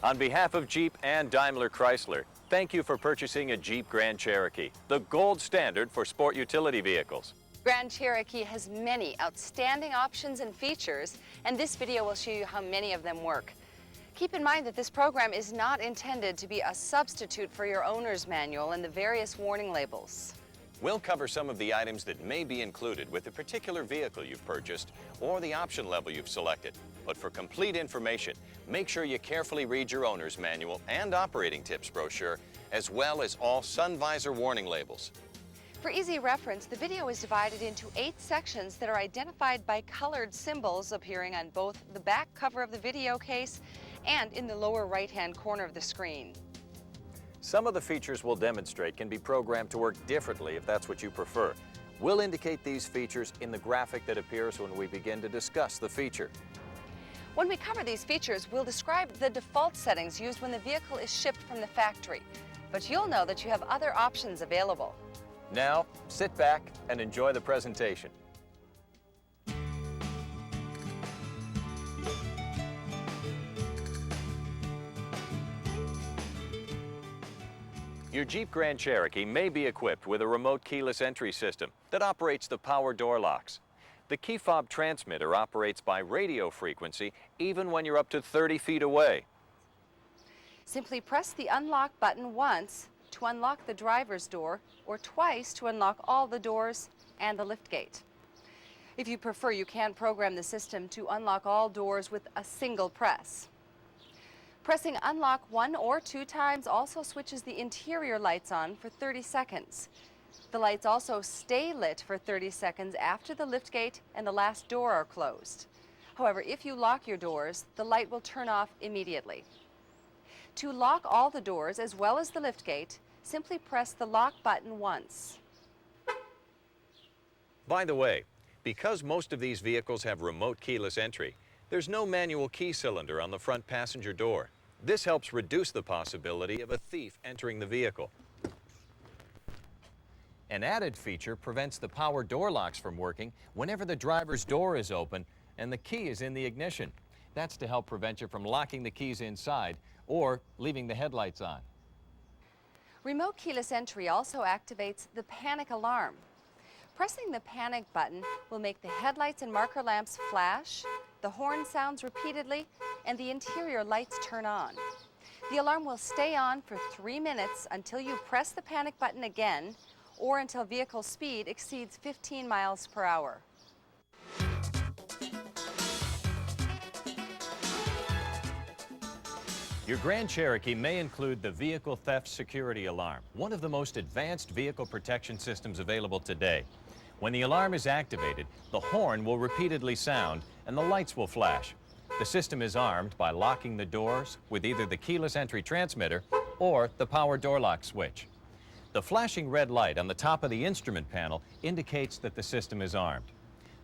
On behalf of Jeep and Daimler Chrysler, thank you for purchasing a Jeep Grand Cherokee, the gold standard for sport utility vehicles. Grand Cherokee has many outstanding options and features, and this video will show you how many of them work. Keep in mind that this program is not intended to be a substitute for your owner's manual and the various warning labels. We'll cover some of the items that may be included with the particular vehicle you've purchased or the option level you've selected. But for complete information, make sure you carefully read your owner's manual and operating tips brochure, as well as all sun visor warning labels. For easy reference, the video is divided into 8 sections that are identified by colored symbols appearing on both the back cover of the video case and in the lower right-hand corner of the screen. Some of the features we'll demonstrate can be programmed to work differently if that's what you prefer. We'll indicate these features in the graphic that appears when we begin to discuss the feature. When we cover these features, we'll describe the default settings used when the vehicle is shipped from the factory. But you'll know that you have other options available. Now, sit back and enjoy the presentation. Your Jeep Grand Cherokee may be equipped with a remote keyless entry system that operates the power door locks. The key fob transmitter operates by radio frequency even when you're up to 30 feet away. Simply press the unlock button once to unlock the driver's door or twice to unlock all the doors and the liftgate. If you prefer, you can program the system to unlock all doors with a single press. Pressing unlock 1 or 2 times also switches the interior lights on for 30 seconds. The lights also stay lit for 30 seconds after the liftgate and the last door are closed. However, if you lock your doors, the light will turn off immediately. To lock all the doors as well as the liftgate, simply press the lock button once. By the way, because most of these vehicles have remote keyless entry, there's no manual key cylinder on the front passenger door. This helps reduce the possibility of a thief entering the vehicle. An added feature prevents the power door locks from working whenever the driver's door is open and the key is in the ignition. That's to help prevent you from locking the keys inside or leaving the headlights on. Remote keyless entry also activates the panic alarm. Pressing the panic button will make the headlights and marker lamps flash, the horn sounds repeatedly, and the interior lights turn on. The alarm will stay on for 3 minutes until you press the panic button again or until vehicle speed exceeds 15 miles per hour. Your Grand Cherokee may include the Vehicle Theft Security Alarm, one of the most advanced vehicle protection systems available today. When the alarm is activated, the horn will repeatedly sound and the lights will flash. The system is armed by locking the doors with either the keyless entry transmitter or the power door lock switch. The flashing red light on the top of the instrument panel indicates that the system is armed.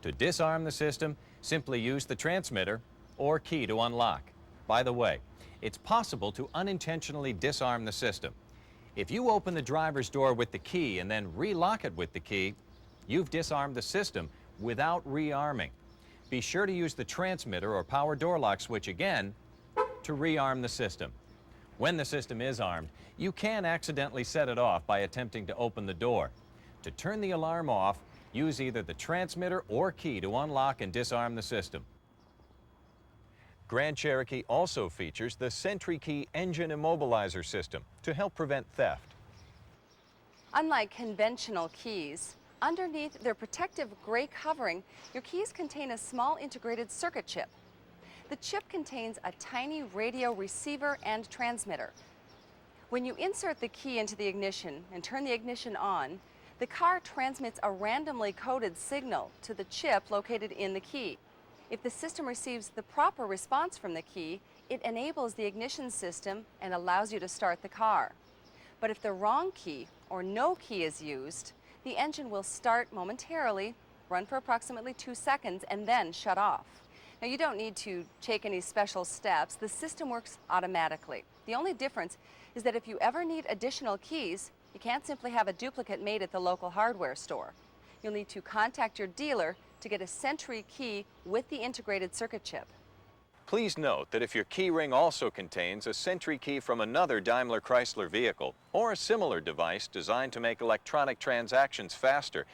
To disarm the system, simply use the transmitter or key to unlock. By the way, it's possible to unintentionally disarm the system. If you open the driver's door with the key and then relock it with the key, you've disarmed the system without rearming. Be sure to use the transmitter or power door lock switch again to rearm the system. When the system is armed, you can accidentally set it off by attempting to open the door. To turn the alarm off, use either the transmitter or key to unlock and disarm the system. Grand Cherokee also features the Cherokee engine immobilizer system to help prevent theft. Unlike conventional keys, underneath their protective gray covering, your keys contain a small integrated circuit chip. The chip contains a tiny radio receiver and transmitter. When you insert the key into the ignition and turn the ignition on, the car transmits a randomly coded signal to the chip located in the key. If the system receives the proper response from the key, it enables the ignition system and allows you to start the car. But if the wrong key or no key is used, the engine will start momentarily, run for approximately 2 seconds, and then shut off. Now, you don't need to take any special steps. The system works automatically. The only difference is that if you ever need additional keys, you can't simply have a duplicate made at the local hardware store. You'll need to contact your dealer to get a Cherokee key with the integrated circuit chip. Please note that if your key ring also contains a Sentry key from another Daimler Chrysler vehicle or a similar device designed to make electronic transactions faster,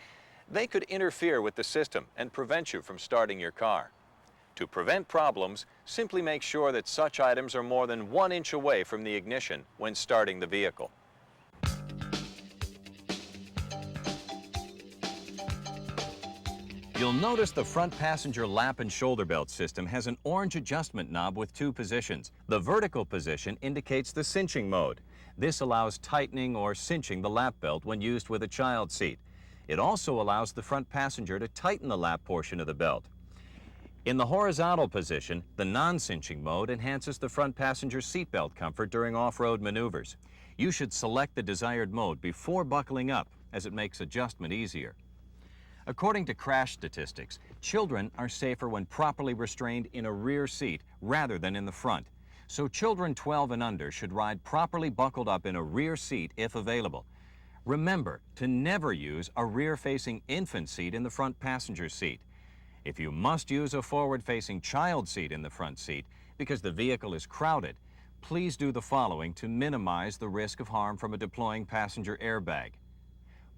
they could interfere with the system and prevent you from starting your car. To prevent problems, simply make sure that such items are more than 1 inch away from the ignition when starting the vehicle. You'll notice the front passenger lap and shoulder belt system has an orange adjustment knob with 2 positions. The vertical position indicates the cinching mode. This allows tightening or cinching the lap belt when used with a child seat. It also allows the front passenger to tighten the lap portion of the belt. In the horizontal position, the non-cinching mode enhances the front passenger seatbelt comfort during off-road maneuvers. You should select the desired mode before buckling up, as it makes adjustment easier. According to crash statistics, children are safer when properly restrained in a rear seat rather than in the front. So children 12 and under should ride properly buckled up in a rear seat if available. Remember to never use a rear-facing infant seat in the front passenger seat. If you must use a forward-facing child seat in the front seat because the vehicle is crowded, please do the following to minimize the risk of harm from a deploying passenger airbag.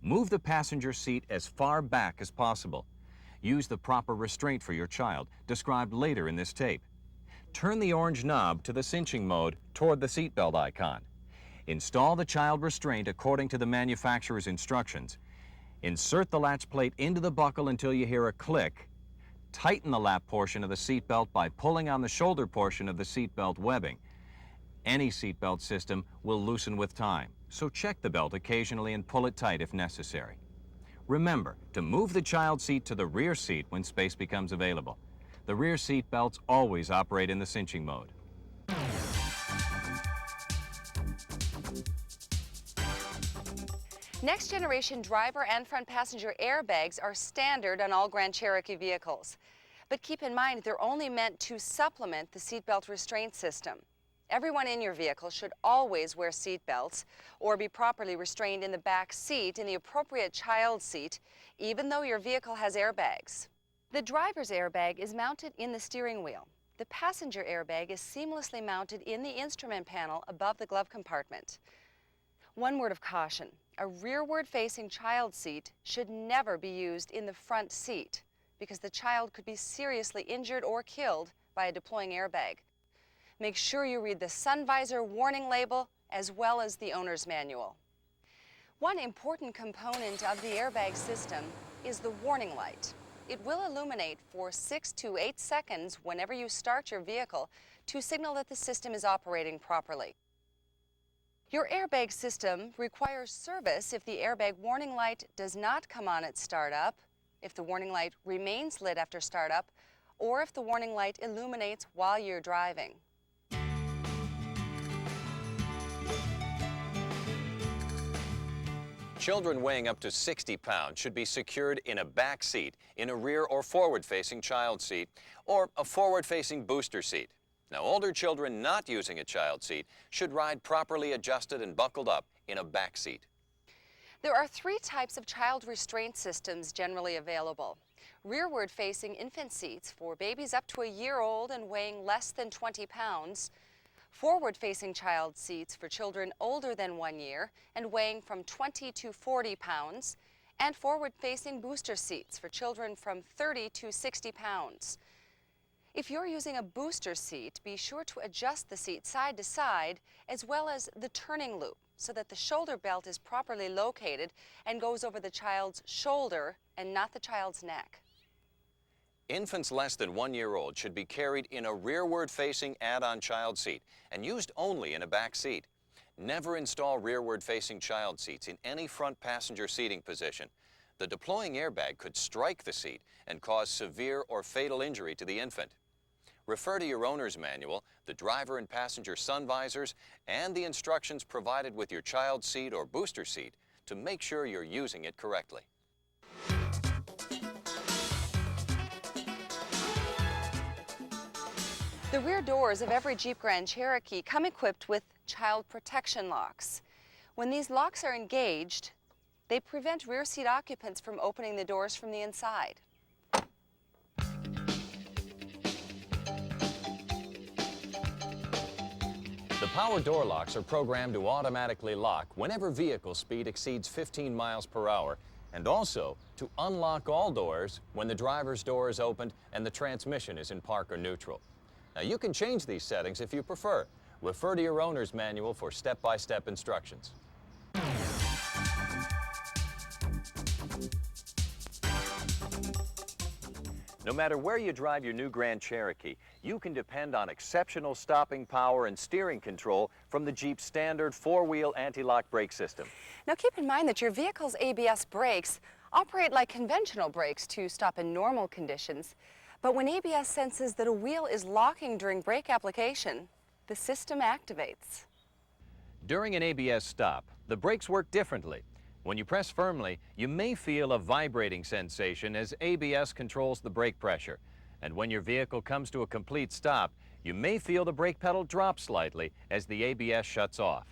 Move the passenger seat as far back as possible. Use the proper restraint for your child, described later in this tape. Turn the orange knob to the cinching mode toward the seatbelt icon. Install the child restraint according to the manufacturer's instructions. Insert the latch plate into the buckle until you hear a click. Tighten the lap portion of the seatbelt by pulling on the shoulder portion of the seatbelt webbing. Any seatbelt system will loosen with time, so check the belt occasionally and pull it tight if necessary. Remember to move the child seat to the rear seat when space becomes available. The rear seat belts always operate in the cinching mode. Next generation driver and front passenger airbags are standard on all Grand Cherokee vehicles. But keep in mind, they're only meant to supplement the seatbelt restraint system. Everyone in your vehicle should always wear seat belts or be properly restrained in the back seat in the appropriate child seat, even though your vehicle has airbags. The driver's airbag is mounted in the steering wheel. The passenger airbag is seamlessly mounted in the instrument panel above the glove compartment. One word of caution, a rearward-facing child seat should never be used in the front seat because the child could be seriously injured or killed by a deploying airbag. Make sure you read the sun visor warning label as well as the owner's manual. One important component of the airbag system is the warning light. It will illuminate for 6 to 8 seconds whenever you start your vehicle to signal that the system is operating properly. Your airbag system requires service if the airbag warning light does not come on at startup, if the warning light remains lit after startup, or if the warning light illuminates while you're driving. Children weighing up to 60 pounds should be secured in a back seat, in a rear or forward-facing child seat, or a forward-facing booster seat. Now, older children not using a child seat should ride properly adjusted and buckled up in a back seat. There are 3 types of child restraint systems generally available. Rearward-facing infant seats for babies up to a year old and weighing less than 20 pounds. Forward-facing child seats for children older than 1 year and weighing from 20 to 40 pounds, and forward-facing booster seats for children from 30 to 60 pounds. If you're using a booster seat, be sure to adjust the seat side to side as well as the turning loop so that the shoulder belt is properly located and goes over the child's shoulder and not the child's neck. Infants less than 1 year old should be carried in a rearward-facing add-on child seat and used only in a back seat. Never install rearward-facing child seats in any front passenger seating position. The deploying airbag could strike the seat and cause severe or fatal injury to the infant. Refer to your owner's manual, the driver and passenger sun visors, and the instructions provided with your child seat or booster seat to make sure you're using it correctly. The rear doors of every Jeep Grand Cherokee come equipped with child protection locks. When these locks are engaged, they prevent rear seat occupants from opening the doors from the inside. power door locks are programmed to automatically lock whenever vehicle speed exceeds 15 miles per hour, and also to unlock all doors when the driver's door is opened and the transmission is in park or neutral. Now, you can change these settings if you prefer. Refer to your owner's manual for step-by-step instructions. No matter where you drive your new Grand Cherokee, you can depend on exceptional stopping power and steering control from the Jeep's standard four-wheel anti-lock brake system. Now keep in mind that your vehicle's ABS brakes operate like conventional brakes to stop in normal conditions. But when ABS senses that a wheel is locking during brake application, the system activates. During an ABS stop, the brakes work differently. When you press firmly, you may feel a vibrating sensation as ABS controls the brake pressure. And when your vehicle comes to a complete stop, you may feel the brake pedal drop slightly as the ABS shuts off.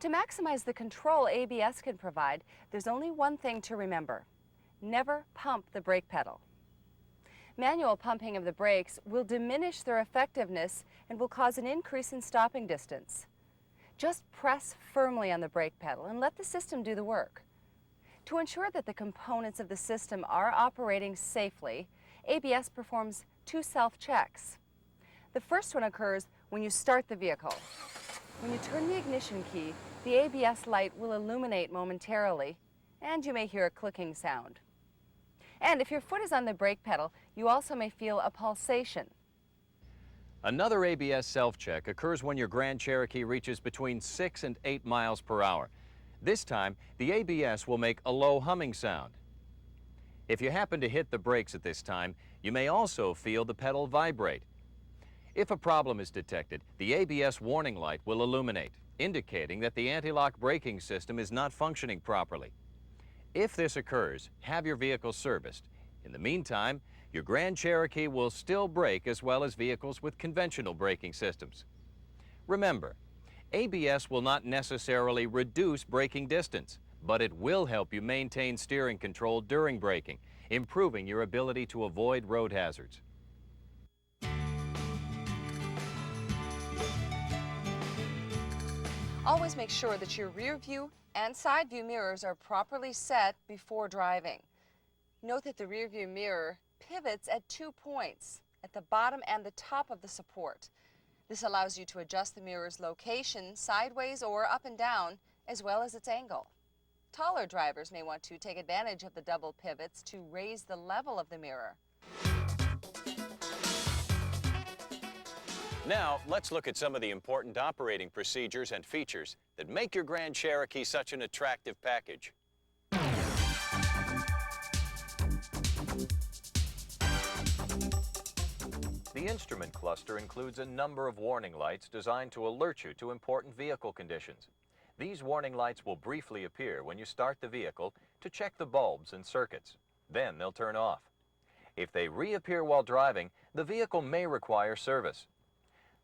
To maximize the control ABS can provide, there's only one thing to remember: never pump the brake pedal. Manual pumping of the brakes will diminish their effectiveness and will cause an increase in stopping distance. Just press firmly on the brake pedal and let the system do the work. To ensure that the components of the system are operating safely, ABS performs two self-checks. The first one occurs when you start the vehicle. When you turn the ignition key, the ABS light will illuminate momentarily, and you may hear a clicking sound. And if your foot is on the brake pedal, you also may feel a pulsation. Another ABS self-check occurs when your Grand Cherokee reaches between 6 and 8 miles per hour. This time, the ABS will make a low humming sound. If you happen to hit the brakes at this time, you may also feel the pedal vibrate. If a problem is detected, the ABS warning light will illuminate, indicating that the anti-lock braking system is not functioning properly. If this occurs, have your vehicle serviced. In the meantime, your Grand Cherokee will still brake as well as vehicles with conventional braking systems. Remember, ABS will not necessarily reduce braking distance, but it will help you maintain steering control during braking, improving your ability to avoid road hazards. Always make sure that your rear view and side view mirrors are properly set before driving. Note that the rear view mirror pivots at 2 points, at the bottom and the top of the support. This allows you to adjust the mirror's location sideways or up and down, as well as its angle. Taller drivers may want to take advantage of the double pivots to raise the level of the mirror. Now, let's look at some of the important operating procedures and features that make your Grand Cherokee such an attractive package. The instrument cluster includes a number of warning lights designed to alert you to important vehicle conditions. These warning lights will briefly appear when you start the vehicle to check the bulbs and circuits. Then they'll turn off. If they reappear while driving, the vehicle may require service.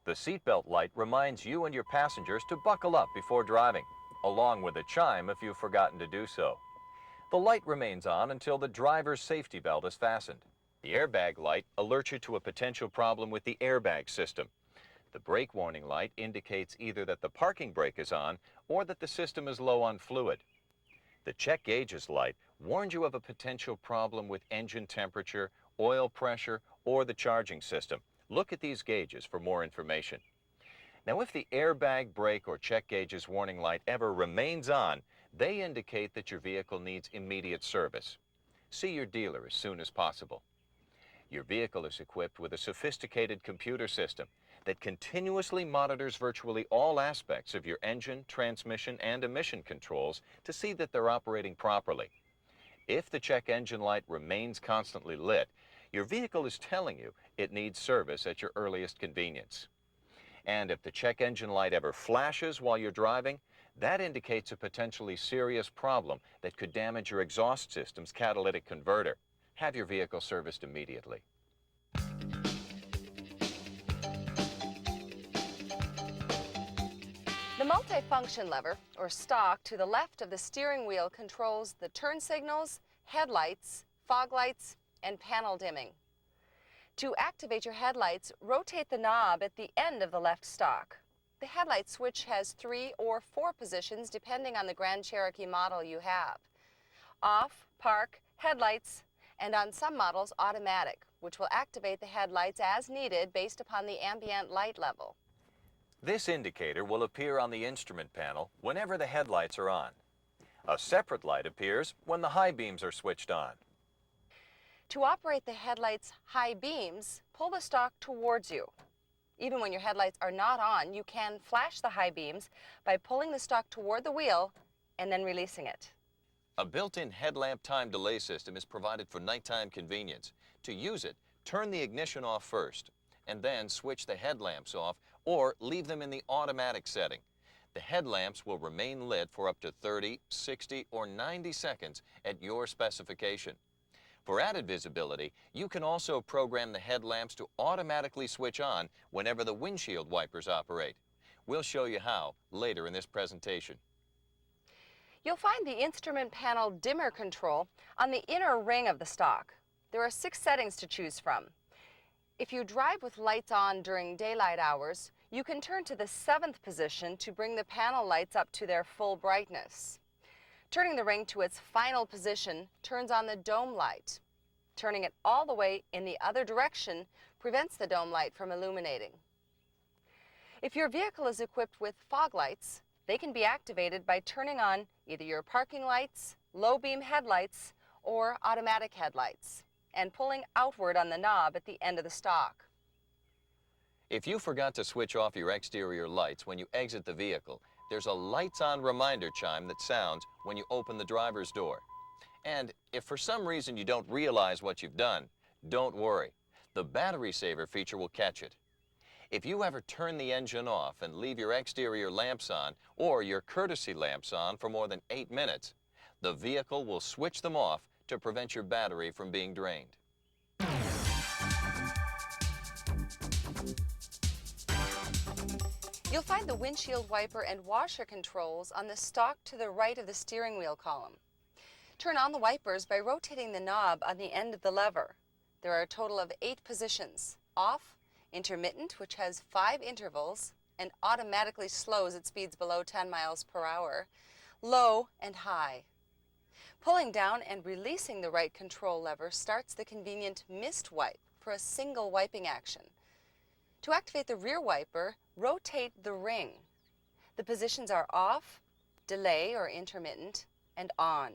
The seatbelt light reminds you and your passengers to buckle up before driving, along with a chime if you've forgotten to do so. The light remains on until the driver's safety belt is fastened. The airbag light alerts you to a potential problem with the airbag system. The brake warning light indicates either that the parking brake is on or that the system is low on fluid. The check gauges light warns you of a potential problem with engine temperature, oil pressure, or the charging system. Look at these gauges for more information. Now, if the airbag, brake, or check gauges warning light ever remains on, they indicate that your vehicle needs immediate service. See your dealer as soon as possible. Your vehicle is equipped with a sophisticated computer system that continuously monitors virtually all aspects of your engine, transmission, and emission controls to see that they're operating properly. If the check engine light remains constantly lit, your vehicle is telling you it needs service at your earliest convenience. And if the check engine light ever flashes while you're driving, that indicates a potentially serious problem that could damage your exhaust system's catalytic converter. Have your vehicle serviced immediately. The multifunction lever, or stalk, to the left of the steering wheel controls the turn signals, headlights, fog lights, and panel dimming. To activate your headlights, rotate the knob at the end of the left stalk. The headlight switch has 3 or 4 positions depending on the Grand Cherokee model you have. Off, park, headlights, and on some models automatic, which will activate the headlights as needed based upon the ambient light level. This indicator will appear on the instrument panel whenever the headlights are on. A separate light appears when the high beams are switched on. To operate the headlights' high beams, pull the stalk towards you. Even when your headlights are not on, you can flash the high beams by pulling the stalk toward the wheel and then releasing it. A built-in headlamp time delay system is provided for nighttime convenience. To use it, turn the ignition off first, and then switch the headlamps off or leave them in the automatic setting. The headlamps will remain lit for up to 30, 60, or 90 seconds at your specification. For added visibility, you can also program the headlamps to automatically switch on whenever the windshield wipers operate. We'll show you how later in this presentation. You'll find the instrument panel dimmer control on the inner ring of the stalk. There are 6 settings to choose from. If you drive with lights on during daylight hours, you can turn to the 7th position to bring the panel lights up to their full brightness. Turning the ring to its final position turns on the dome light. Turning it all the way in the other direction prevents the dome light from illuminating. If your vehicle is equipped with fog lights, they can be activated by turning on either your parking lights, low beam headlights, or automatic headlights, and pulling outward on the knob at the end of the stalk. If you forgot to switch off your exterior lights when you exit the vehicle, there's a lights on reminder chime that sounds when you open the driver's door. And if for some reason you don't realize what you've done, don't worry. The battery saver feature will catch it. If you ever turn the engine off and leave your exterior lamps on or your courtesy lamps on for more than 8 minutes, the vehicle will switch them off to prevent your battery from being drained. You'll find the windshield wiper and washer controls on the stalk to the right of the steering wheel column. Turn on the wipers by rotating the knob on the end of the lever. There are a total of 8 positions: off, intermittent, which has 5 intervals and automatically slows at speeds below 10 miles per hour, low, and high. Pulling down and releasing the right control lever starts the convenient mist wipe for a single wiping action. To activate the rear wiper, rotate the ring. The positions are off, delay or intermittent, and on.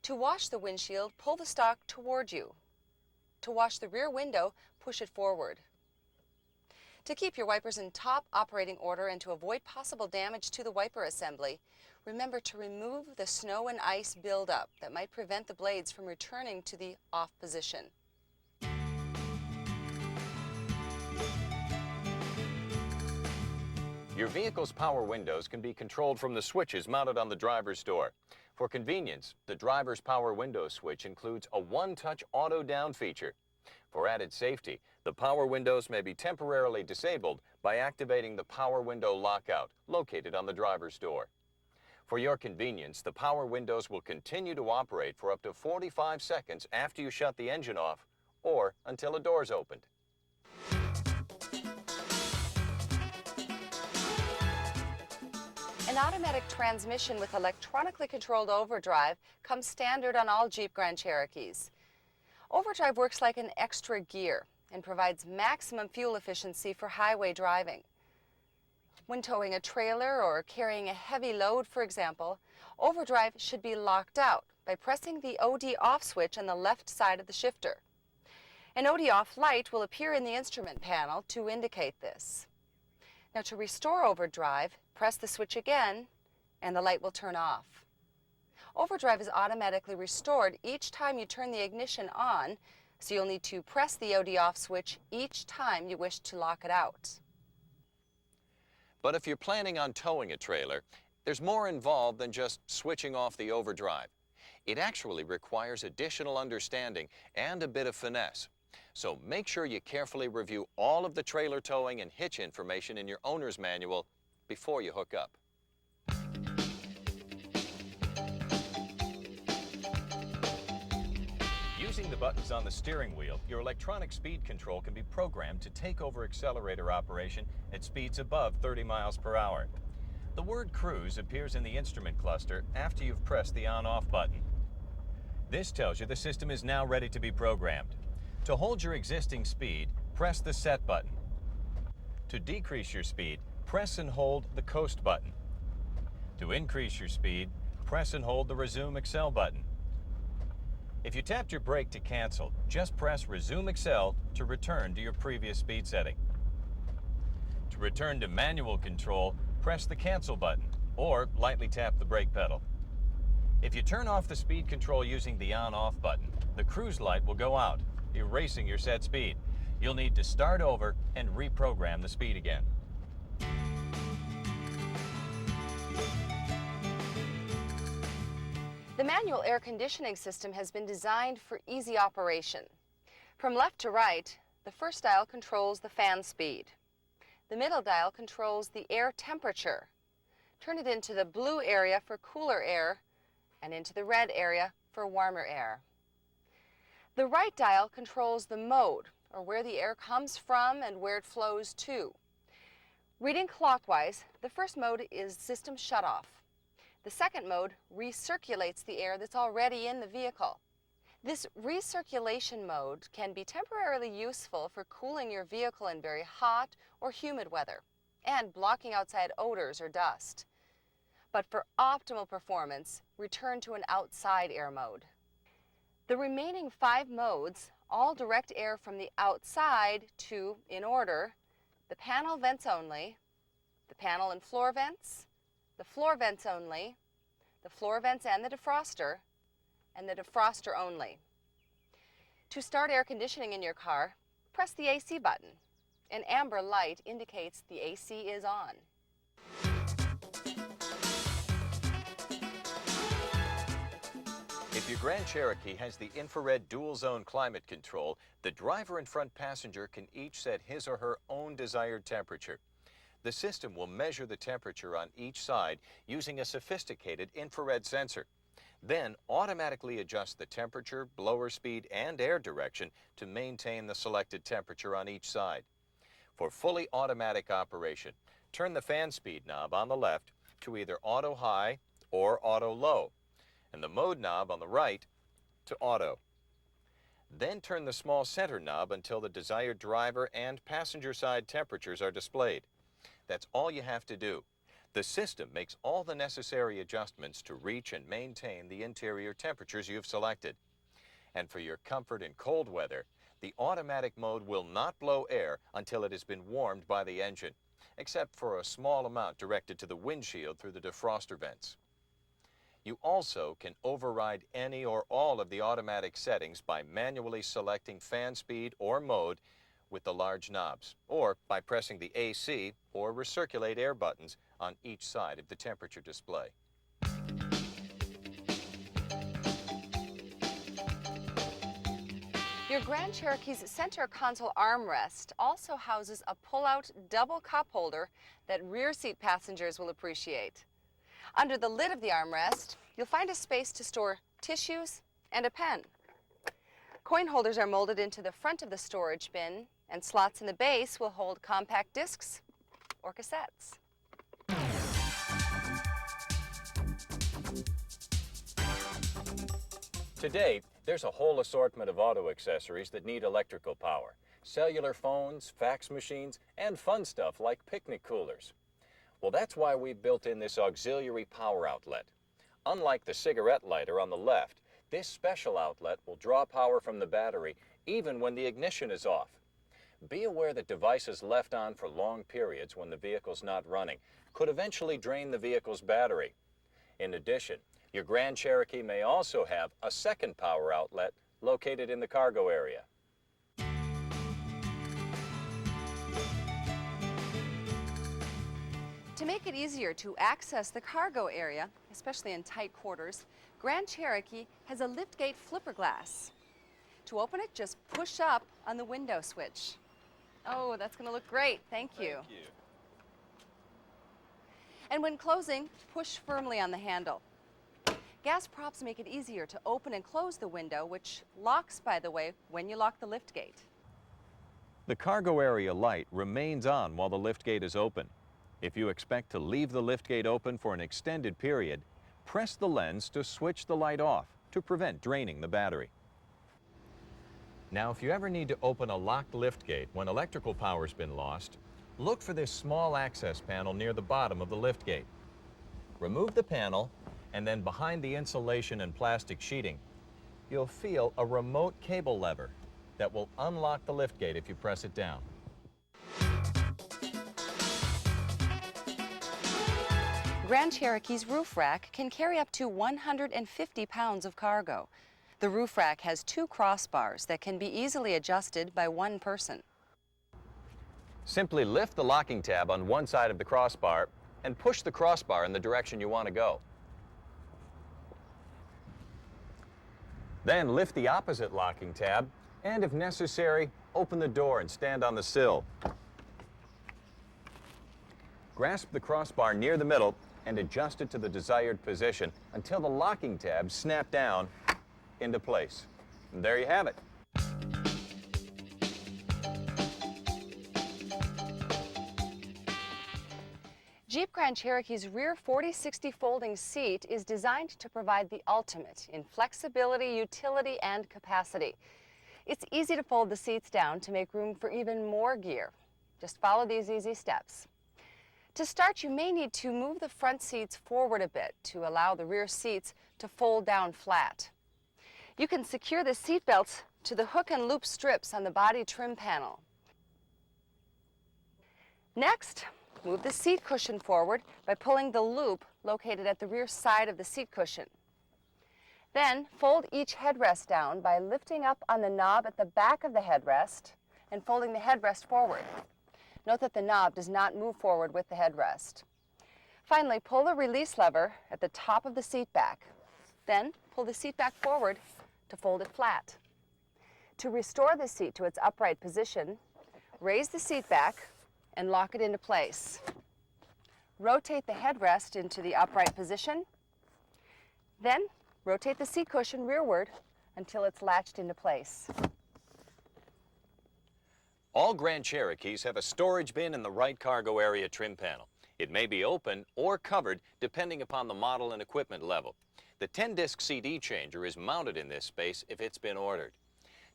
To wash the windshield, pull the stalk toward you. To wash the rear window, push it forward. To keep your wipers in top operating order and to avoid possible damage to the wiper assembly, remember to remove the snow and ice buildup that might prevent the blades from returning to the off position. Your vehicle's power windows can be controlled from the switches mounted on the driver's door. For convenience, the driver's power window switch includes a one-touch auto down feature. For added safety, the power windows may be temporarily disabled by activating the power window lockout located on the driver's door. For your convenience, the power windows will continue to operate for up to 45 seconds after you shut the engine off or until a door is opened. An automatic transmission with electronically controlled overdrive comes standard on all Jeep Grand Cherokees. Overdrive works like an extra gear and provides maximum fuel efficiency for highway driving. When towing a trailer or carrying a heavy load, for example, overdrive should be locked out by pressing the OD off switch on the left side of the shifter. An OD off light will appear in the instrument panel to indicate this. Now, to restore overdrive, press the switch again and the light will turn off. Overdrive is automatically restored each time you turn the ignition on, so you'll need to press the OD off switch each time you wish to lock it out. But if you're planning on towing a trailer, there's more involved than just switching off the overdrive. It actually requires additional understanding and a bit of finesse. So make sure you carefully review all of the trailer towing and hitch information in your owner's manual before you hook up. Using the buttons on the steering wheel, your electronic speed control can be programmed to take over accelerator operation at speeds above 30 miles per hour. The word cruise appears in the instrument cluster after you've pressed the on-off button. This tells you the system is now ready to be programmed. To hold your existing speed, press the set button. To decrease your speed, press and hold the coast button. To increase your speed, press and hold the resume accel button. If you tapped your brake to cancel, just press resume accel to return to your previous speed setting. To return to manual control, press the cancel button or lightly tap the brake pedal. If you turn off the speed control using the on-off button, the cruise light will go out, erasing your set speed. You'll need to start over and reprogram the speed again. The manual air conditioning system has been designed for easy operation. From left to right, the first dial controls the fan speed. The middle dial controls the air temperature. Turn it into the blue area for cooler air and into the red area for warmer air. The right dial controls the mode, or where the air comes from and where it flows to. Reading clockwise, the first mode is system shutoff. The second mode recirculates the air that's already in the vehicle. This recirculation mode can be temporarily useful for cooling your vehicle in very hot or humid weather and blocking outside odors or dust. But for optimal performance, return to an outside air mode. The remaining 5 modes all direct air from the outside to, in order, the panel vents only, the panel and floor vents, the floor vents only, the floor vents and the defroster, and the defroster only. To start air conditioning in your car, press the AC button. An amber light indicates the AC is on. If your Grand Cherokee has the infrared dual-zone climate control, the driver and front passenger can each set his or her own desired temperature. The system will measure the temperature on each side using a sophisticated infrared sensor, then automatically adjust the temperature, blower speed, and air direction to maintain the selected temperature on each side. For fully automatic operation, turn the fan speed knob on the left to either auto high or auto low, and the mode knob on the right to auto. Then turn the small center knob until the desired driver and passenger side temperatures are displayed. That's all you have to do. The system makes all the necessary adjustments to reach and maintain the interior temperatures you've selected. And for your comfort in cold weather, the automatic mode will not blow air until it has been warmed by the engine, except for a small amount directed to the windshield through the defroster vents. You also can override any or all of the automatic settings by manually selecting fan speed or mode with the large knobs, or by pressing the AC or recirculate air buttons on each side of the temperature display. Your Grand Cherokee's center console armrest also houses a pull-out double cup holder that rear seat passengers will appreciate. Under the lid of the armrest, you'll find a space to store tissues and a pen. Coin holders are molded into the front of the storage bin, and slots in the base will hold compact discs or cassettes. Today, there's a whole assortment of auto accessories that need electrical power. Cellular phones, fax machines, and fun stuff like picnic coolers. Well, that's why we built in this auxiliary power outlet. Unlike the cigarette lighter on the left, this special outlet will draw power from the battery even when the ignition is off. Be aware that devices left on for long periods when the vehicle's not running could eventually drain the vehicle's battery. In addition, your Grand Cherokee may also have a second power outlet located in the cargo area. To make it easier to access the cargo area, especially in tight quarters, Grand Cherokee has a liftgate flipper glass. To open it, just push up on the window switch. Oh, that's going to look great. Thank you. Thank you. And when closing, push firmly on the handle. Gas props make it easier to open and close the window, which locks, by the way, when you lock the liftgate. The cargo area light remains on while the liftgate is open. If you expect to leave the liftgate open for an extended period, press the lens to switch the light off to prevent draining the battery. Now, if you ever need to open a locked liftgate when electrical power's been lost, look for this small access panel near the bottom of the liftgate. Remove the panel, and then behind the insulation and plastic sheeting, you'll feel a remote cable lever that will unlock the liftgate if you press it down. Grand Cherokee's roof rack can carry up to 150 pounds of cargo. The roof rack has 2 crossbars that can be easily adjusted by one person. Simply lift the locking tab on one side of the crossbar and push the crossbar in the direction you want to go. Then lift the opposite locking tab and, if necessary, open the door and stand on the sill. Grasp the crossbar near the middle and adjust it to the desired position until the locking tabs snap down into place. And there you have it. Jeep Grand Cherokee's rear 40/60 folding seat is designed to provide the ultimate in flexibility, utility, and capacity. It's easy to fold the seats down to make room for even more gear. Just follow these easy steps. To start, you may need to move the front seats forward a bit to allow the rear seats to fold down flat. You can secure the seat belts to the hook and loop strips on the body trim panel. Next, move the seat cushion forward by pulling the loop located at the rear side of the seat cushion. Then, fold each headrest down by lifting up on the knob at the back of the headrest and folding the headrest forward. Note that the knob does not move forward with the headrest. Finally, pull the release lever at the top of the seat back. Then, pull the seat back forward to fold it flat. To restore the seat to its upright position, raise the seat back and lock it into place. Rotate the headrest into the upright position. Then, rotate the seat cushion rearward until it's latched into place. All Grand Cherokees have a storage bin in the right cargo area trim panel. It may be open or covered depending upon the model and equipment level. The 10-disc CD changer is mounted in this space if it's been ordered.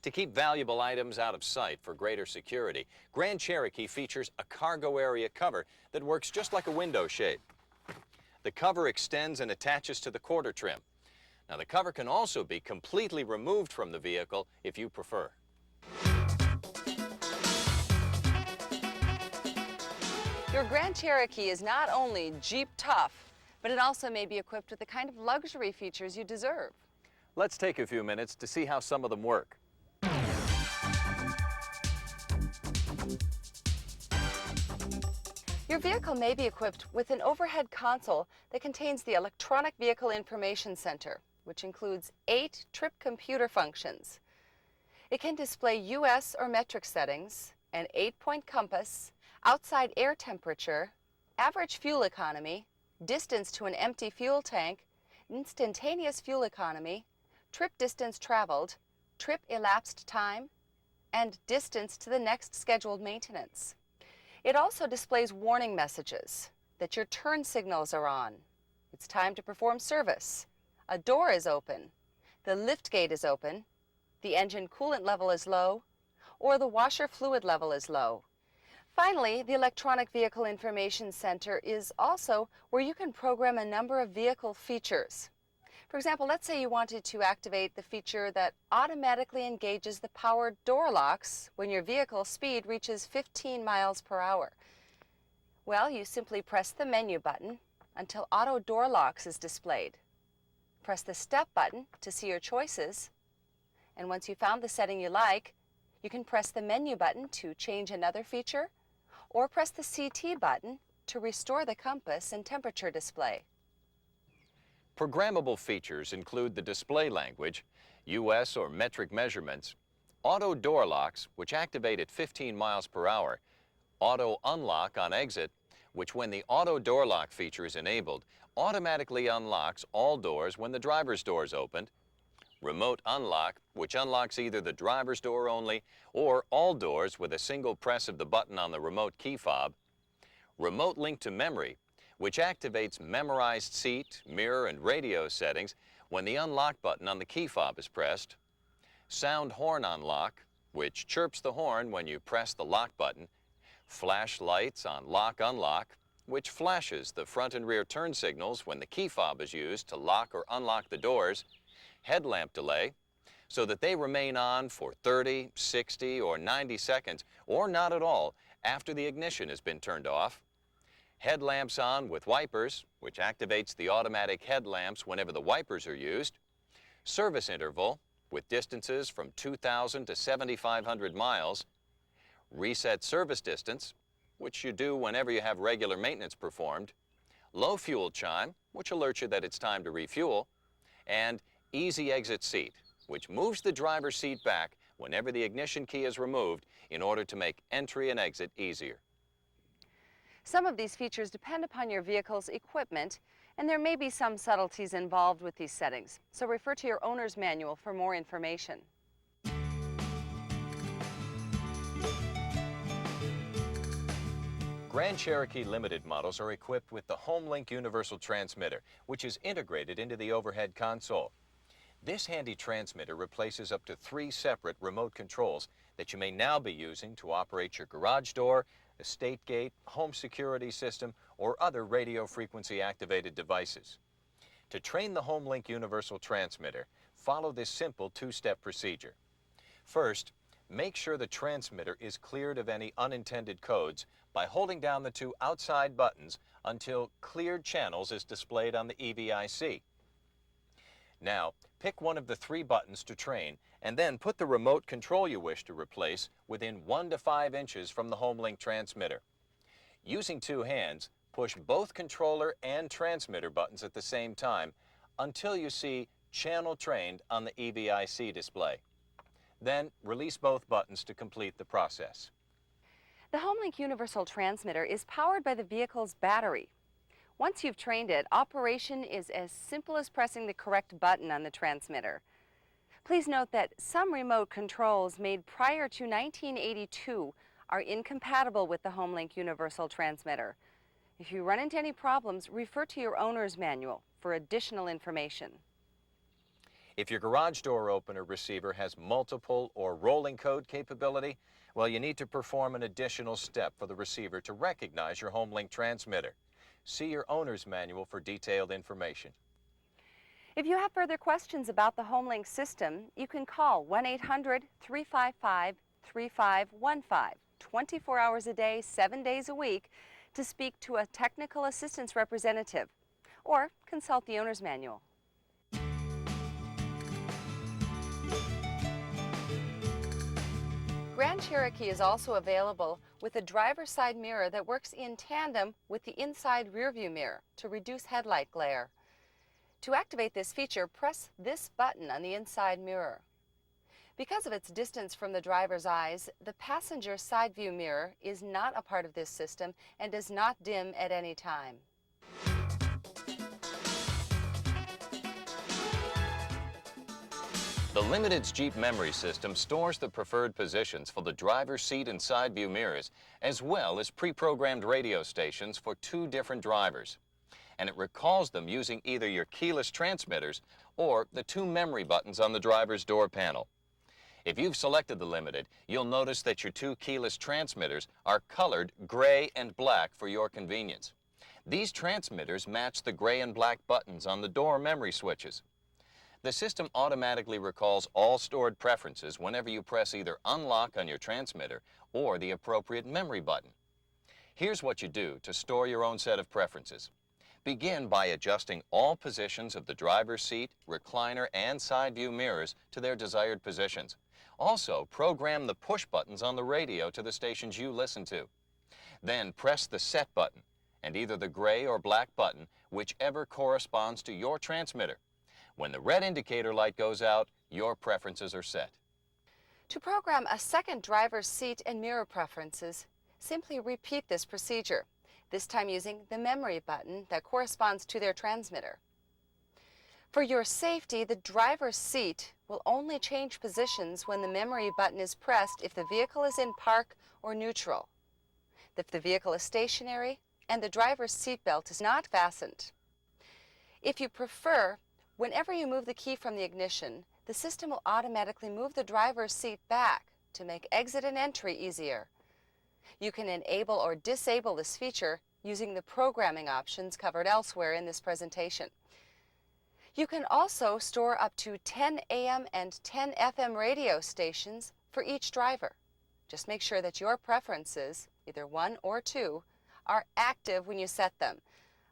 To keep valuable items out of sight for greater security, Grand Cherokee features a cargo area cover that works just like a window shade. The cover extends and attaches to the quarter trim. Now, the cover can also be completely removed from the vehicle if you prefer. Your Grand Cherokee is not only Jeep tough, but it also may be equipped with the kind of luxury features you deserve. Let's take a few minutes to see how some of them work. Your vehicle may be equipped with an overhead console that contains the Electronic Vehicle Information Center, which includes 8 trip computer functions. It can display US or metric settings, an 8-point compass, outside air temperature, average fuel economy, distance to an empty fuel tank, instantaneous fuel economy, trip distance traveled, trip elapsed time, and distance to the next scheduled maintenance. It also displays warning messages that your turn signals are on. It's time to perform service. A door is open, the lift gate is open, the engine coolant level is low, or the washer fluid level is low. Finally, the Electronic Vehicle Information Center is also where you can program a number of vehicle features. For example, let's say you wanted to activate the feature that automatically engages the power door locks when your vehicle speed reaches 15 miles per hour. Well, you simply press the menu button until auto door locks is displayed. Press the step button to see your choices, and once you found the setting you like, you can press the menu button to change another feature, or press the CT button to restore the compass and temperature display. Programmable features include the display language, US or metric measurements, auto door locks, which activate at 15 miles per hour, auto unlock on exit, which when the auto door lock feature is enabled, automatically unlocks all doors when the driver's door is opened, remote unlock, which unlocks either the driver's door only or all doors with a single press of the button on the remote key fob, remote link to memory, which activates memorized seat, mirror, and radio settings when the unlock button on the key fob is pressed, sound horn unlock, which chirps the horn when you press the lock button, flash lights on lock-unlock, which flashes the front and rear turn signals when the key fob is used to lock or unlock the doors, headlamp delay, so that they remain on for 30, 60, or 90 seconds, or not at all, after the ignition has been turned off, headlamps on with wipers, which activates the automatic headlamps whenever the wipers are used, service interval, with distances from 2,000 to 7,500 miles, reset service distance, which you do whenever you have regular maintenance performed, low fuel chime, which alerts you that it's time to refuel, and easy exit seat, which moves the driver's seat back whenever the ignition key is removed in order to make entry and exit easier. Some of these features depend upon your vehicle's equipment, and there may be some subtleties involved with these settings, so refer to your owner's manual for more information. Grand Cherokee Limited models are equipped with the HomeLink Universal Transmitter, which is integrated into the overhead console. This handy transmitter replaces up to 3 separate remote controls that you may now be using to operate your garage door, estate gate, home security system, or other radio frequency activated devices. To train the HomeLink Universal Transmitter, follow this simple 2-step procedure. First, make sure the transmitter is cleared of any unintended codes by holding down the 2 outside buttons until Cleared Channels is displayed on the EVIC. Now, pick one of the 3 buttons to train and then put the remote control you wish to replace within 1 to 5 inches from the HomeLink transmitter. Using 2 hands, push both controller and transmitter buttons at the same time until you see Channel Trained on the EVIC display. Then release both buttons to complete the process. The HomeLink Universal Transmitter is powered by the vehicle's battery. Once you've trained it, operation is as simple as pressing the correct button on the transmitter. Please note that some remote controls made prior to 1982 are incompatible with the HomeLink Universal Transmitter. If you run into any problems, refer to your owner's manual for additional information. If your garage door opener receiver has multiple or rolling code capability, well, you need to perform an additional step for the receiver to recognize your HomeLink transmitter. See your owner's manual for detailed information. If you have further questions about the HomeLink system, you can call 1-800-355-3515, 24 hours a day, 7 days a week, to speak to a technical assistance representative, or consult the owner's manual. Grand Cherokee is also available with a driver's side mirror that works in tandem with the inside rearview mirror to reduce headlight glare. To activate this feature, press this button on the inside mirror. Because of its distance from the driver's eyes, the passenger side view mirror is not a part of this system and does not dim at any time. The Limited's Jeep memory system stores the preferred positions for the driver's seat and side view mirrors, as well as pre-programmed radio stations for 2 different drivers. And it recalls them using either your keyless transmitters or the 2 memory buttons on the driver's door panel. If you've selected the Limited, you'll notice that your 2 keyless transmitters are colored gray and black for your convenience. These transmitters match the gray and black buttons on the door memory switches. The system automatically recalls all stored preferences whenever you press either unlock on your transmitter or the appropriate memory button. Here's what you do to store your own set of preferences. Begin by adjusting all positions of the driver's seat, recliner, and side view mirrors to their desired positions. Also, program the push buttons on the radio to the stations you listen to. Then press the set button and either the gray or black button, whichever corresponds to your transmitter. When the red indicator light goes out, your preferences are set. To program a second driver's seat and mirror preferences, simply repeat this procedure. this time using the memory button that corresponds to their transmitter. For your safety, the driver's seat will only change positions when the memory button is pressed if the vehicle is in park or neutral, if the vehicle is stationary, and the driver's seatbelt is not fastened. If you prefer, whenever you move the key from the ignition, the system will automatically move the driver's seat back to make exit and entry easier. You can enable or disable this feature using the programming options covered elsewhere in this presentation. You can also store up to 10 AM and 10 FM radio stations for each driver. Just make sure that your preferences, either 1 or 2, are active when you set them.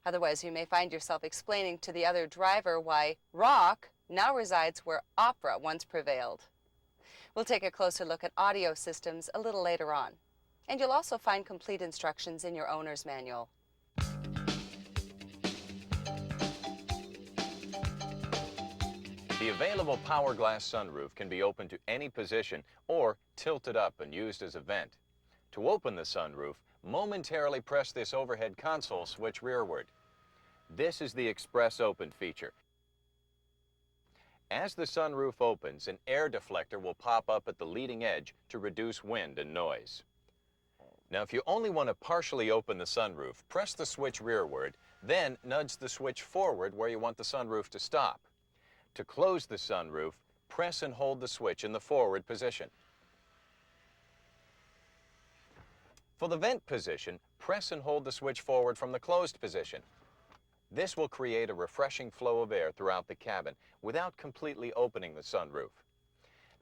Otherwise, you may find yourself explaining to the other driver why rock now resides where opera once prevailed. We'll take a closer look at audio systems a little later on. And you'll also find complete instructions in your owner's manual. The available power glass sunroof can be opened to any position or tilted up and used as a vent. To open the sunroof, momentarily press this overhead console switch rearward. This is the express open feature. As the sunroof opens, an air deflector will pop up at the leading edge to reduce wind and noise. Now, if you only want to partially open the sunroof, press the switch rearward, then nudge the switch forward where you want the sunroof to stop. To close the sunroof, press and hold the switch in the forward position. For the vent position, press and hold the switch forward from the closed position. This will create a refreshing flow of air throughout the cabin without completely opening the sunroof.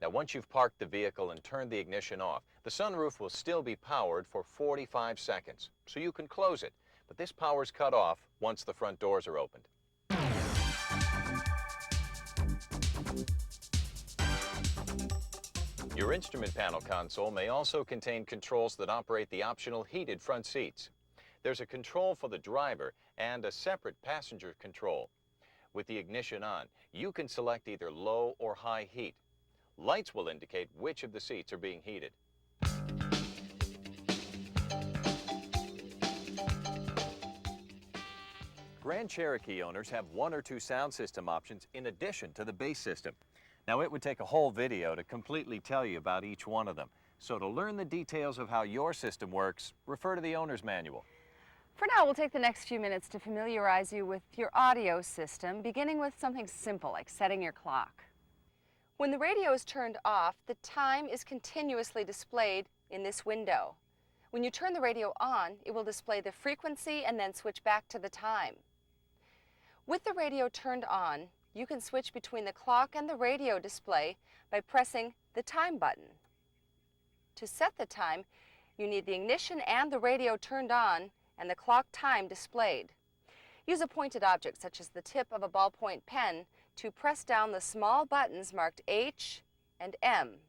Now, once you've parked the vehicle and turned the ignition off, the sunroof will still be powered for 45 seconds, so you can close it. But this power is cut off once the front doors are opened. Your instrument panel console may also contain controls that operate the optional heated front seats. There's a control for the driver and a separate passenger control. With the ignition on, you can select either low or high heat. Lights will indicate which of the seats are being heated. Grand Cherokee owners have 1 or 2 sound system options in addition to the bass system. Now, it would take a whole video to completely tell you about each one of them. So to learn the details of how your system works, refer to the owner's manual. For now, we'll take the next few minutes to familiarize you with your audio system, beginning with something simple like setting your clock. When the radio is turned off, the time is continuously displayed in this window. When you turn the radio on, it will display the frequency and then switch back to the time. With the radio turned on, you can switch between the clock and the radio display by pressing the time button. To set the time, you need the ignition and the radio turned on and the clock time displayed. Use a pointed object such as the tip of a ballpoint pen to press down the small buttons marked H and M.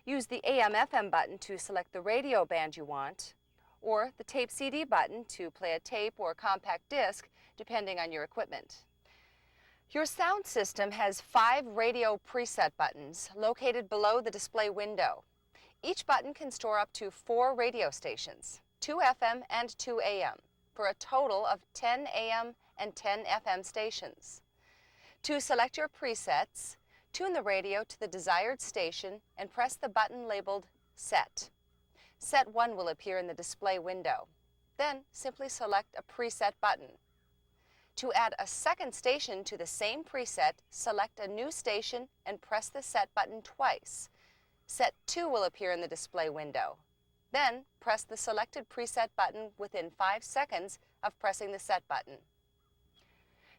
Use the AM/FM button to select the radio band you want, or the tape CD button to play a tape or compact disc, depending on your equipment. Your sound system has 5 radio preset buttons located below the display window. Each button can store up to 4 radio stations, 2 FM and 2 AM, for a total of 10 AM and 10 FM stations. To select your presets, tune the radio to the desired station and press the button labeled Set. Set 1 will appear in the display window. Then simply select a preset button. To add a second station to the same preset, select a new station and press the Set button twice. Set 2 will appear in the display window. Then press the selected preset button within 5 seconds of pressing the Set button.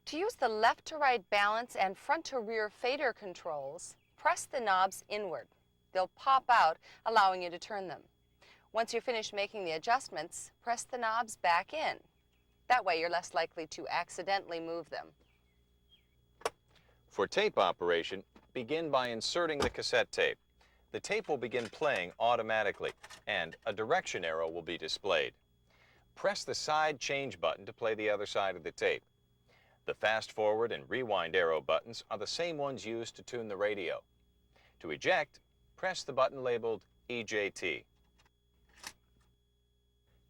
To use the left to right balance and front to rear fader controls, press the knobs inward. They'll pop out, allowing you to turn them. Once you're finished making the adjustments, press the knobs back in. That way you're less likely to accidentally move them. For tape operation, begin by inserting the cassette tape. The tape will begin playing automatically, and a direction arrow will be displayed. Press the side change button to play the other side of the tape. The fast forward and rewind arrow buttons are the same ones used to tune the radio. To eject, press the button labeled EJT.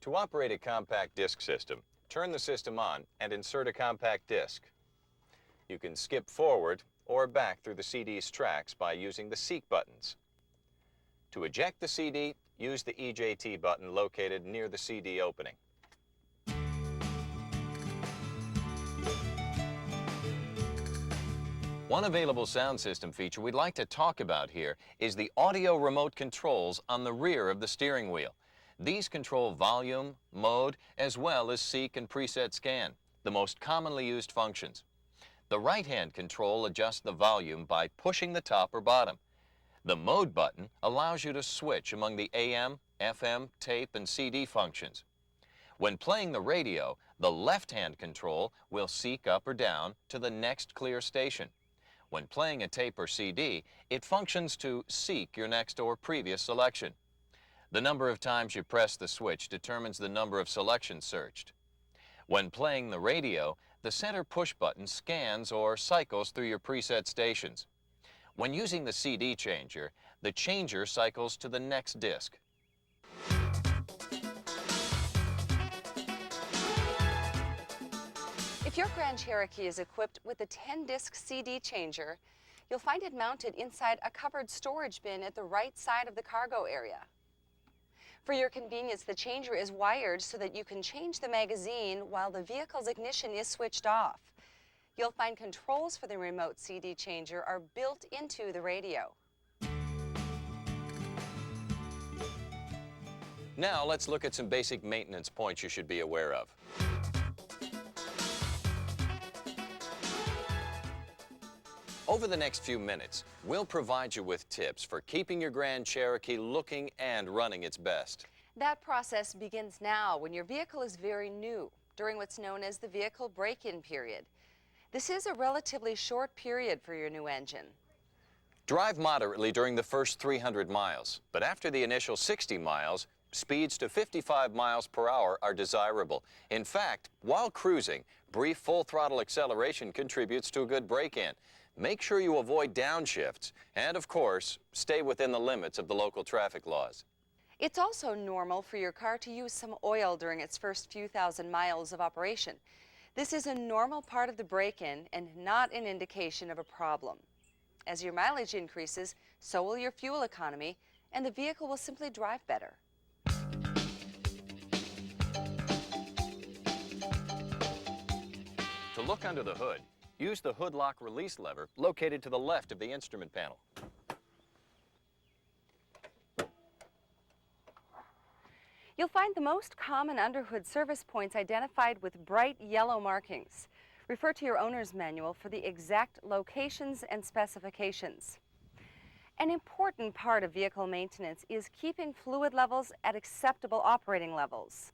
To operate a compact disc system, turn the system on and insert a compact disc. You can skip forward or back through the CD's tracks by using the seek buttons. To eject the CD, use the EJT button located near the CD opening. One available sound system feature we'd like to talk about here is the audio remote controls on the rear of the steering wheel. These control volume, mode, as well as seek and preset scan, the most commonly used functions. The right-hand control adjusts the volume by pushing the top or bottom. The mode button allows you to switch among the AM, FM, tape, and CD functions. When playing the radio, the left-hand control will seek up or down to the next clear station. When playing a tape or CD, it functions to seek your next or previous selection. The number of times you press the switch determines the number of selections searched. When playing the radio, the center push button scans or cycles through your preset stations. When using the CD changer, the changer cycles to the next disc. If your Grand Cherokee is equipped with a 10-disc CD changer, you'll find it mounted inside a covered storage bin at the right side of the cargo area. For your convenience, the changer is wired so that you can change the magazine while the vehicle's ignition is switched off. You'll find controls for the remote CD changer are built into the radio. Now let's look at some basic maintenance points you should be aware of. Over the next few minutes, we'll provide you with tips for keeping your Grand Cherokee looking and running its best. That process begins now when your vehicle is very new, during what's known as the vehicle break-in period. This is a relatively short period for your new engine. Drive moderately during the first 300 miles, but after the initial 60 miles, speeds to 55 miles per hour are desirable. In fact, while cruising, brief full throttle acceleration contributes to a good break-in. Make sure you avoid downshifts and, of course, stay within the limits of the local traffic laws. It's also normal for your car to use some oil during its first few thousand miles of operation. This is a normal part of the break-in and not an indication of a problem. As your mileage increases, so will your fuel economy, and the vehicle will simply drive better. To look under the hood, use the hood lock release lever located to the left of the instrument panel. You'll find the most common underhood service points identified with bright yellow markings. Refer to your owner's manual for the exact locations and specifications. An important part of vehicle maintenance is keeping fluid levels at acceptable operating levels.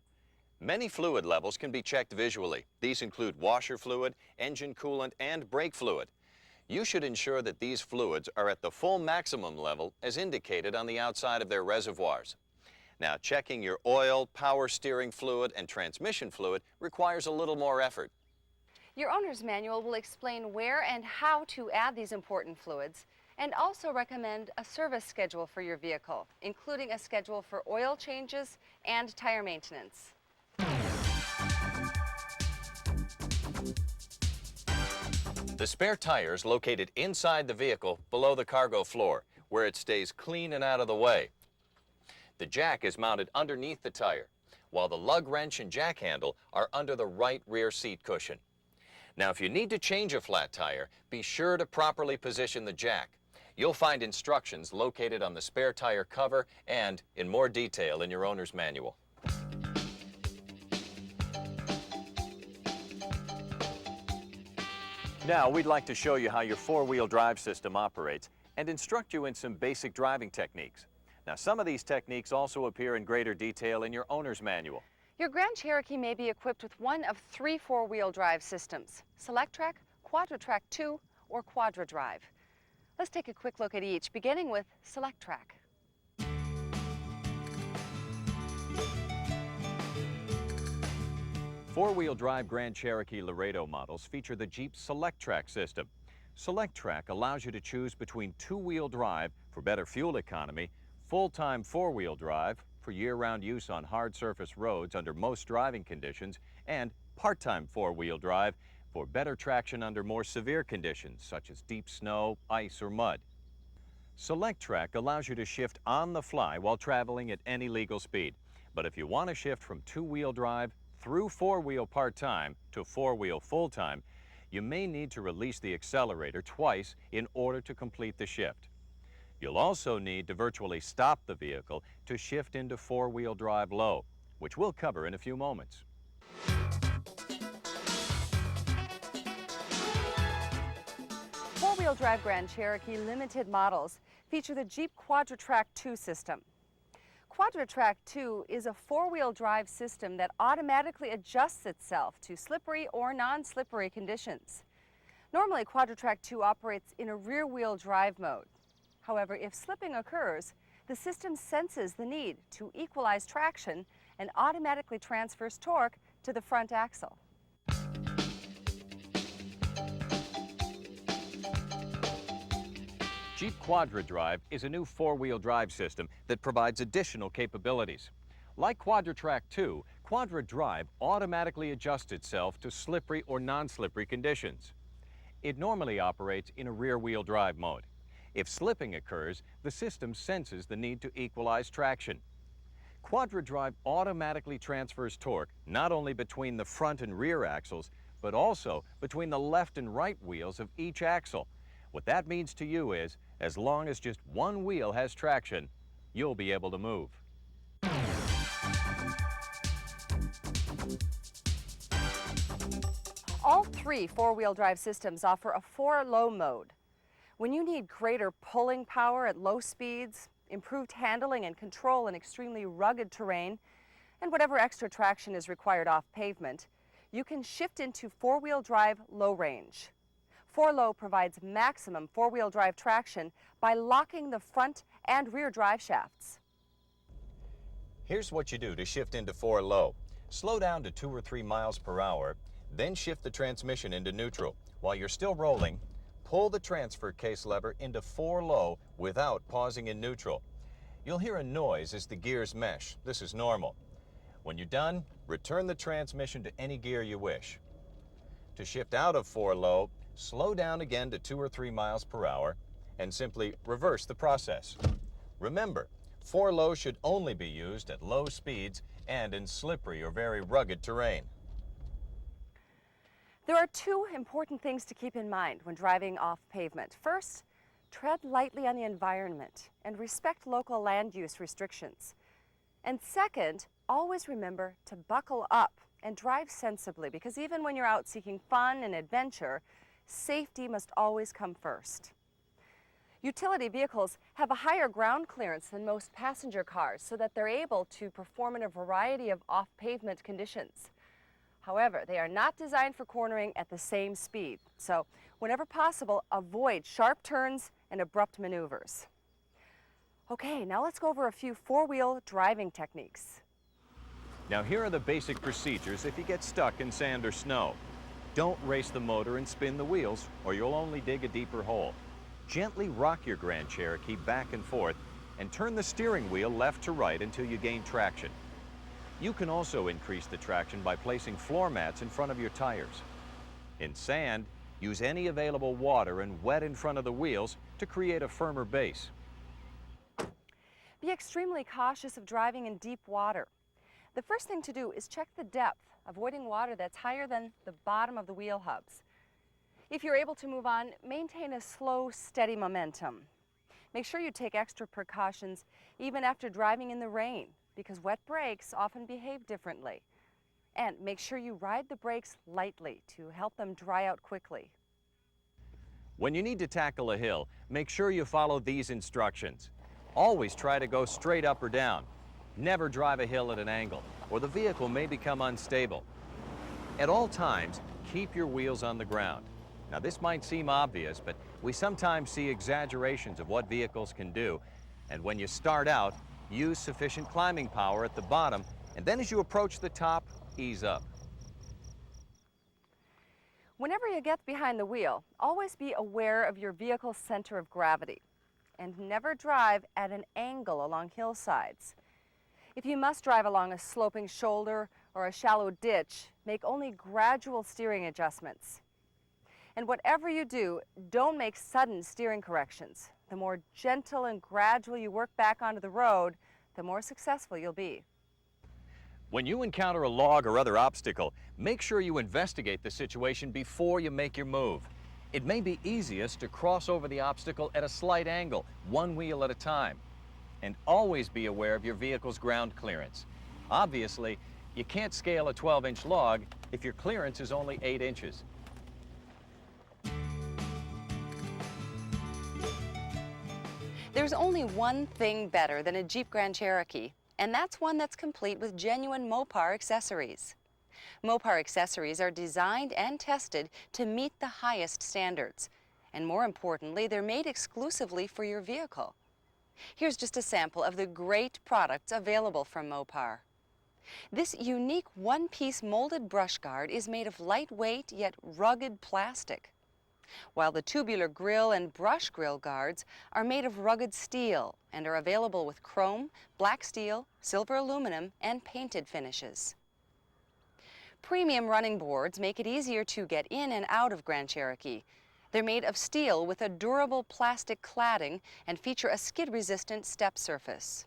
Many fluid levels can be checked visually. These include washer fluid, engine coolant, and brake fluid. You should ensure that these fluids are at the full maximum level as indicated on the outside of their reservoirs. Now, checking your oil, power steering fluid, and transmission fluid requires a little more effort. Your owner's manual will explain where and how to add these important fluids and also recommend a service schedule for your vehicle, including a schedule for oil changes and tire maintenance. The spare tire is located inside the vehicle below the cargo floor, where it stays clean and out of the way. The jack is mounted underneath the tire, while the lug wrench and jack handle are under the right rear seat cushion. Now, if you need to change a flat tire, be sure to properly position the jack. You'll find instructions located on the spare tire cover and in more detail in your owner's manual. Now, we'd like to show you how your four-wheel drive system operates and instruct you in some basic driving techniques. Now, some of these techniques also appear in greater detail in your owner's manual. Your Grand Cherokee may be equipped with one of 3 four-wheel drive systems: SelectTrack, QuadraTrack 2, or QuadraDrive. Let's take a quick look at each, beginning with SelectTrack. Four-wheel drive Grand Cherokee Laredo models feature the Jeep SelectTrack system. SelectTrack allows you to choose between two-wheel drive for better fuel economy, full-time four-wheel drive for year-round use on hard surface roads under most driving conditions, and part-time four-wheel drive for better traction under more severe conditions such as deep snow, ice, or mud. Select Track allows you to shift on the fly while traveling at any legal speed. But if you want to shift from two-wheel drive through four-wheel part-time to four-wheel full-time, you may need to release the accelerator twice in order to complete the shift. You'll also need to virtually stop the vehicle to shift into four-wheel drive low, which we'll cover in a few moments. Four-wheel drive Grand Cherokee limited models feature the Jeep QuadraTrack 2 system. QuadraTrack 2 is a four-wheel drive system that automatically adjusts itself to slippery or non-slippery conditions. Normally, QuadraTrack 2 operates in a rear-wheel drive mode. However, if slipping occurs, the system senses the need to equalize traction and automatically transfers torque to the front axle. Jeep QuadraDrive is a new four-wheel drive system that provides additional capabilities. Like QuadraTrack 2, QuadraDrive automatically adjusts itself to slippery or non-slippery conditions. It normally operates in a rear-wheel drive mode. If slipping occurs, the system senses the need to equalize traction. QuadraDrive automatically transfers torque not only between the front and rear axles, but also between the left and right wheels of each axle. What that means to you is, as long as just one wheel has traction, you'll be able to move. All three four-wheel drive systems offer a four-low mode. When you need greater pulling power at low speeds, improved handling and control in extremely rugged terrain, and whatever extra traction is required off pavement, you can shift into four-wheel drive low range. 4-Low provides maximum four-wheel drive traction by locking the front and rear drive shafts. Here's what you do to shift into 4-Low. Slow down to 2 or 3 miles per hour, then shift the transmission into neutral. While you're still rolling, pull the transfer case lever into 4-Low without pausing in neutral. You'll hear a noise as the gears mesh. This is normal. When you're done, return the transmission to any gear you wish. To shift out of 4-Low, slow down again to 2 or 3 miles per hour and simply reverse the process. Remember, 4-Low should only be used at low speeds and in slippery or very rugged terrain. There are two important things to keep in mind when driving off pavement. First, tread lightly on the environment and respect local land use restrictions. And second, always remember to buckle up and drive sensibly, because even when you're out seeking fun and adventure, safety must always come first. Utility vehicles have a higher ground clearance than most passenger cars so that they're able to perform in a variety of off-pavement conditions. However, they are not designed for cornering at the same speed, so whenever possible, avoid sharp turns and abrupt maneuvers. Okay, now let's go over a few four-wheel driving techniques. Now here are the basic procedures if you get stuck in sand or snow. Don't race the motor and spin the wheels, or you'll only dig a deeper hole. Gently rock your Grand Cherokee back and forth and turn the steering wheel left to right until you gain traction. You can also increase the traction by placing floor mats in front of your tires. In sand, use any available water and wet in front of the wheels to create a firmer base. Be extremely cautious of driving in deep water. The first thing to do is check the depth, avoiding water that's higher than the bottom of the wheel hubs. If you're able to move on, maintain a slow, steady momentum. Make sure you take extra precautions even after driving in the rain, because wet brakes often behave differently. And make sure you ride the brakes lightly to help them dry out quickly. When you need to tackle a hill, make sure you follow these instructions. Always try to go straight up or down. Never drive a hill at an angle, or the vehicle may become unstable. At all times, keep your wheels on the ground. Now, this might seem obvious, but we sometimes see exaggerations of what vehicles can do. And when you start out, use sufficient climbing power at the bottom, and then as you approach the top, ease up. Whenever you get behind the wheel, always be aware of your vehicle's center of gravity, and never drive at an angle along hillsides. If you must drive along a sloping shoulder or a shallow ditch, make only gradual steering adjustments. And whatever you do, don't make sudden steering corrections. The more gentle and gradual you work back onto the road, the more successful you'll be. When you encounter a log or other obstacle, make sure you investigate the situation before you make your move. It may be easiest to cross over the obstacle at a slight angle, one wheel at a time. And always be aware of your vehicle's ground clearance. Obviously, you can't scale a 12-inch log if your clearance is only 8 inches. There's only one thing better than a Jeep Grand Cherokee, and that's one that's complete with genuine Mopar accessories. Mopar accessories are designed and tested to meet the highest standards. And more importantly, they're made exclusively for your vehicle. Here's just a sample of the great products available from Mopar. This unique one-piece molded brush guard is made of lightweight yet rugged plastic, while the tubular grill and brush grill guards are made of rugged steel and are available with chrome, black steel, silver aluminum, and painted finishes. Premium running boards make it easier to get in and out of Grand Cherokee. They're made of steel with a durable plastic cladding and feature a skid-resistant step surface.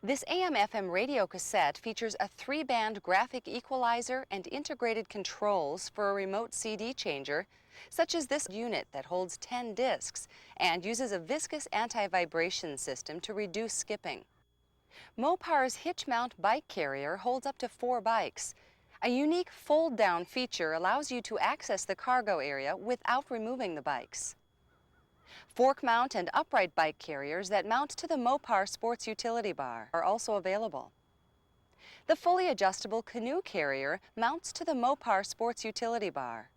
This AM/FM radio cassette features a 3-band graphic equalizer and integrated controls for a remote CD changer, such as this unit that holds 10 discs and uses a viscous anti-vibration system to reduce skipping. Mopar's hitch mount bike carrier holds up to 4 bikes. A unique fold-down feature allows you to access the cargo area without removing the bikes. Fork mount and upright bike carriers that mount to the Mopar Sports Utility Bar are also available. The fully adjustable canoe carrier mounts to the Mopar Sports Utility Bar.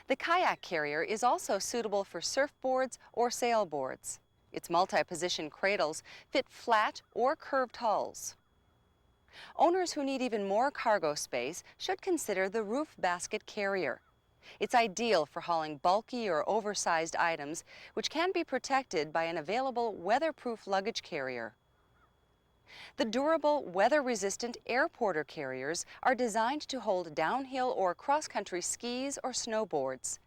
The kayak carrier is also suitable for surfboards or sailboards. Its multi-position cradles fit flat or curved hulls. Owners who need even more cargo space should consider the roof basket carrier. It's ideal for hauling bulky or oversized items, which can be protected by an available weatherproof luggage carrier. The durable, weather-resistant air porter carriers are designed to hold downhill or cross-country skis or snowboards.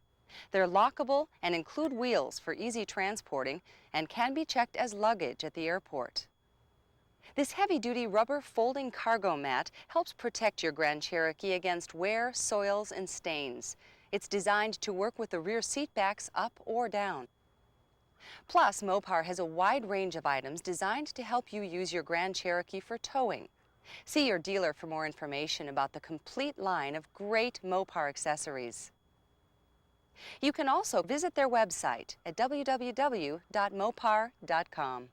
They're lockable and include wheels for easy transporting and can be checked as luggage at the airport. This heavy-duty rubber folding cargo mat helps protect your Grand Cherokee against wear, soils, and stains. It's designed to work with the rear seat backs up or down. Plus, Mopar has a wide range of items designed to help you use your Grand Cherokee for towing. See your dealer for more information about the complete line of great Mopar accessories. You can also visit their website at www.mopar.com.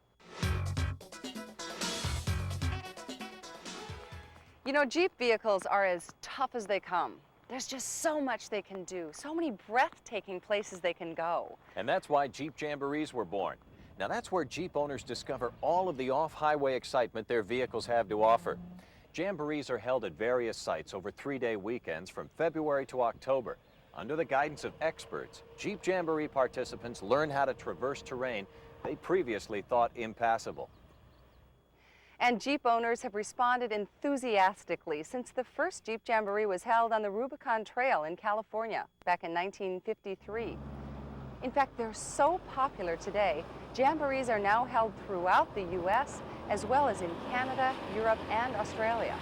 You know, Jeep vehicles are as tough as they come. There's just so much they can do, so many breathtaking places they can go. And that's why Jeep Jamborees were born. Now that's where Jeep owners discover all of the off-highway excitement their vehicles have to offer. Jamborees are held at various sites over 3-day weekends from February to October. Under the guidance of experts, Jeep Jamboree participants learn how to traverse terrain they previously thought impassable. And Jeep owners have responded enthusiastically since the first Jeep Jamboree was held on the Rubicon Trail in California back in 1953. In fact, they're so popular today, Jamborees are now held throughout the U.S. as well as in Canada, Europe, and Australia.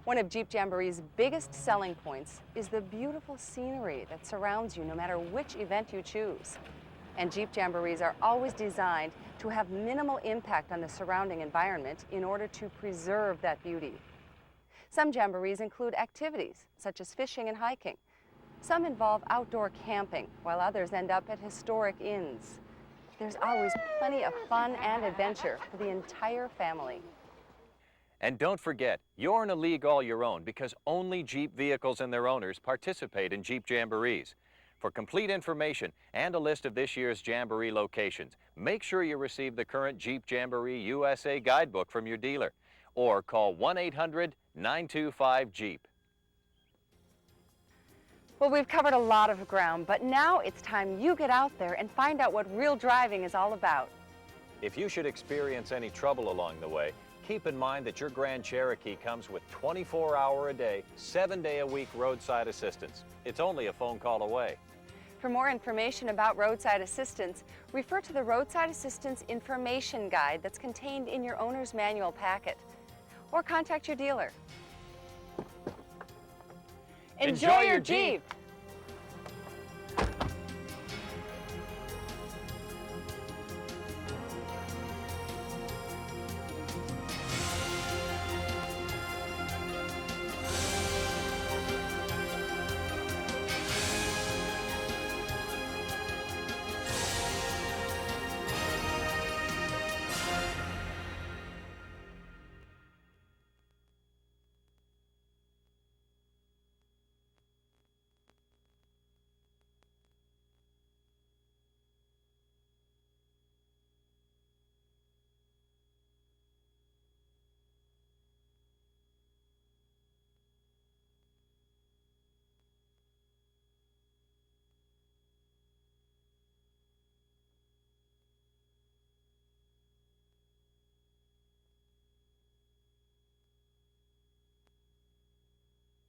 One of Jeep Jamboree's biggest selling points is the beautiful scenery that surrounds you no matter which event you choose. And Jeep Jamborees are always designed to have minimal impact on the surrounding environment in order to preserve that beauty. Some Jamborees include activities such as fishing and hiking. Some involve outdoor camping, while others end up at historic inns. There's always plenty of fun and adventure for the entire family. And don't forget, you're in a league all your own because only Jeep vehicles and their owners participate in Jeep Jamborees. For complete information and a list of this year's Jamboree locations, make sure you receive the current Jeep Jamboree USA guidebook from your dealer or call 1-800-925-JEEP. Well, we've covered a lot of ground, but now it's time you get out there and find out what real driving is all about. If you should experience any trouble along the way, keep in mind that your Grand Cherokee comes with 24-hour-a-day, 7-day-a-week roadside assistance. It's only a phone call away. For more information about roadside assistance, refer to the Roadside Assistance Information Guide that's contained in your owner's manual packet, or contact your dealer. Enjoy your Jeep!